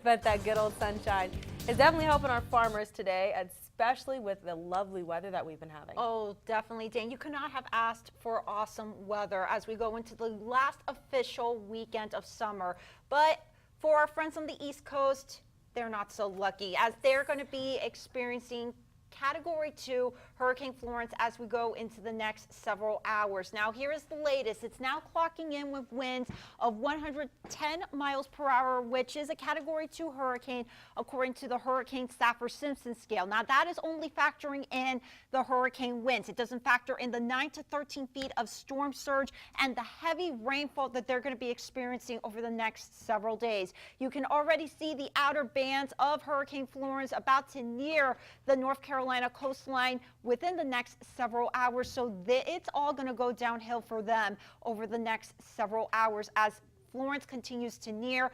But that good old sunshine is definitely helping our farmers today, especially with the lovely weather that we've been having. Oh, definitely, Dan. You could not have asked for awesome weather as we go into the last official weekend of summer. But for our friends on the East Coast, they're not so lucky as they're going to be experiencing Category 2 Hurricane Florence as we go into the next several hours. Now, here is the latest. It's now clocking in with winds of 110 miles per hour, which is a Category 2 hurricane, according to the Hurricane Saffir-Simpson scale. Now, that is only factoring in the hurricane winds. It doesn't factor in the 9 to 13 feet of storm surge and the heavy rainfall that they're going to be experiencing over the next several days. You can already see the outer bands of Hurricane Florence about to near the North Carolina coastline within the next several hours. So it's all going to go downhill for them over the next several hours as Florence continues to near.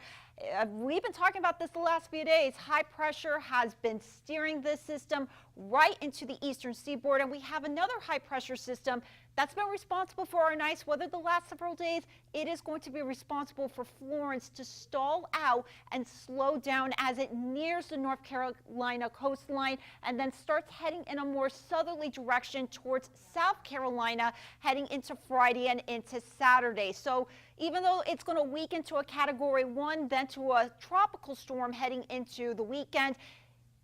We've been talking about this the last few days. High pressure has been steering this system right into the eastern seaboard, and we have another high pressure system that's been responsible for our nice weather the last several days. It is going to be responsible for Florence to stall out and slow down as it nears the North Carolina coastline and then starts heading in a more southerly direction towards South Carolina, heading into Friday and into Saturday. So even though it's going to weaken to a Category 1, then to a tropical storm heading into the weekend,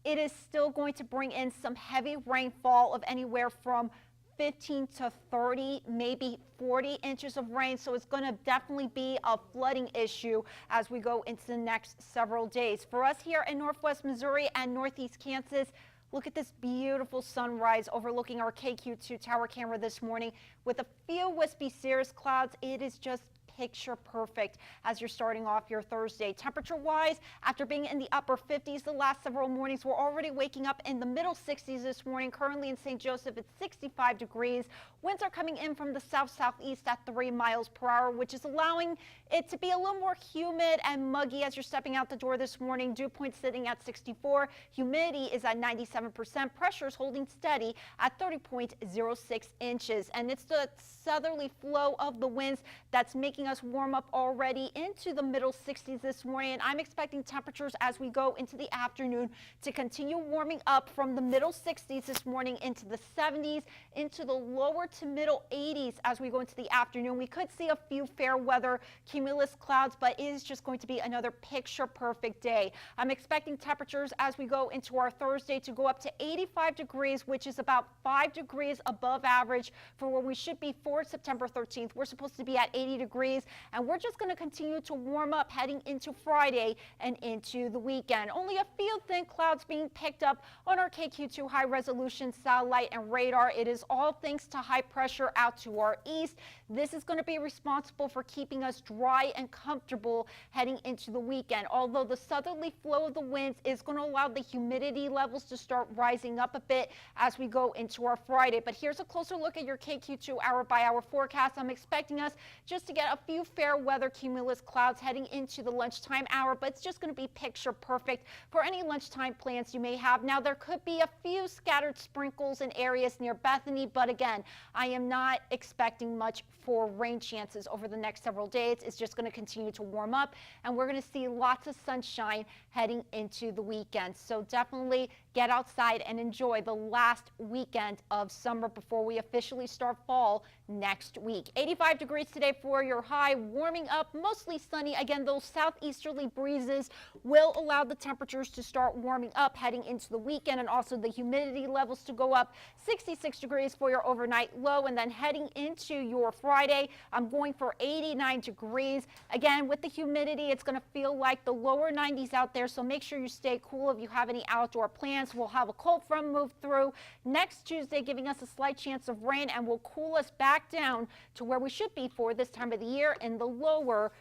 it is still going to bring in some heavy rainfall of anywhere from 15 to 30, maybe 40 inches of rain. So it's going to definitely be a flooding issue as we go into the next several days. For us here in Northwest Missouri and Northeast Kansas, look at this beautiful sunrise overlooking our KQ2 tower camera this morning with a few wispy cirrus clouds. It is just picture perfect as you're starting off your Thursday. Temperature wise, after being in the upper 50s the last several mornings, we're already waking up in the middle 60s this morning. Currently in St. Joseph, it's 65 degrees. Winds are coming in from the south-southeast at 3 miles per hour, which is allowing it to be a little more humid and muggy as you're stepping out the door this morning. Dew point sitting at 64. Humidity is at 97%. Pressure is holding steady at 30.06 inches. And it's the southerly flow of the winds that's making us warm up already into the middle 60s this morning, and I'm expecting temperatures as we go into the afternoon to continue warming up from the middle 60s this morning into the 70s, into the lower to middle 80s as we go into the afternoon. We could see a few fair weather cumulus clouds, but it is just going to be another picture perfect day. I'm expecting temperatures as we go into our Thursday to go up to 85 degrees, which is about 5 degrees above average for where we should be for September 13th. We're supposed to be at 80 degrees. And we're just going to continue to warm up heading into Friday and into the weekend. Only a few thin clouds being picked up on our KQ2 high resolution satellite and radar. It is all thanks to high pressure out to our east. This is going to be responsible for keeping us dry and comfortable heading into the weekend. Although the southerly flow of the winds is going to allow the humidity levels to start rising up a bit as we go into our Friday. But here's a closer look at your KQ2 hour by hour forecast. I'm expecting us just to get a few fair weather cumulus clouds heading into the lunchtime hour, but it's just going to be picture perfect for any lunchtime plans you may have. Now, there could be a few scattered sprinkles in areas near Bethany, but again, I am not expecting much for rain chances over the next several days. It's just going to continue to warm up, and we're going to see lots of sunshine heading into the weekend. So definitely get outside and enjoy the last weekend of summer before we officially start fall next week. 85 degrees today for your high, warming up, mostly sunny. Again, those southeasterly breezes will allow the temperatures to start warming up heading into the weekend, and also the humidity levels to go up. 66 degrees for your overnight low, and then heading into your Friday, I'm going for 89 degrees. Again, with the humidity, it's going to feel like the lower 90s out there, so make sure you stay cool if you have any outdoor plans. We'll have a cold front move through next Tuesday, giving us a slight chance of rain, and will cool us back down to where we should be for this time of the year in the lower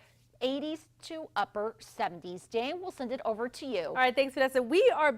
80s to upper 70s. Dane, we'll send it over to you. All right, thanks, Vanessa. We are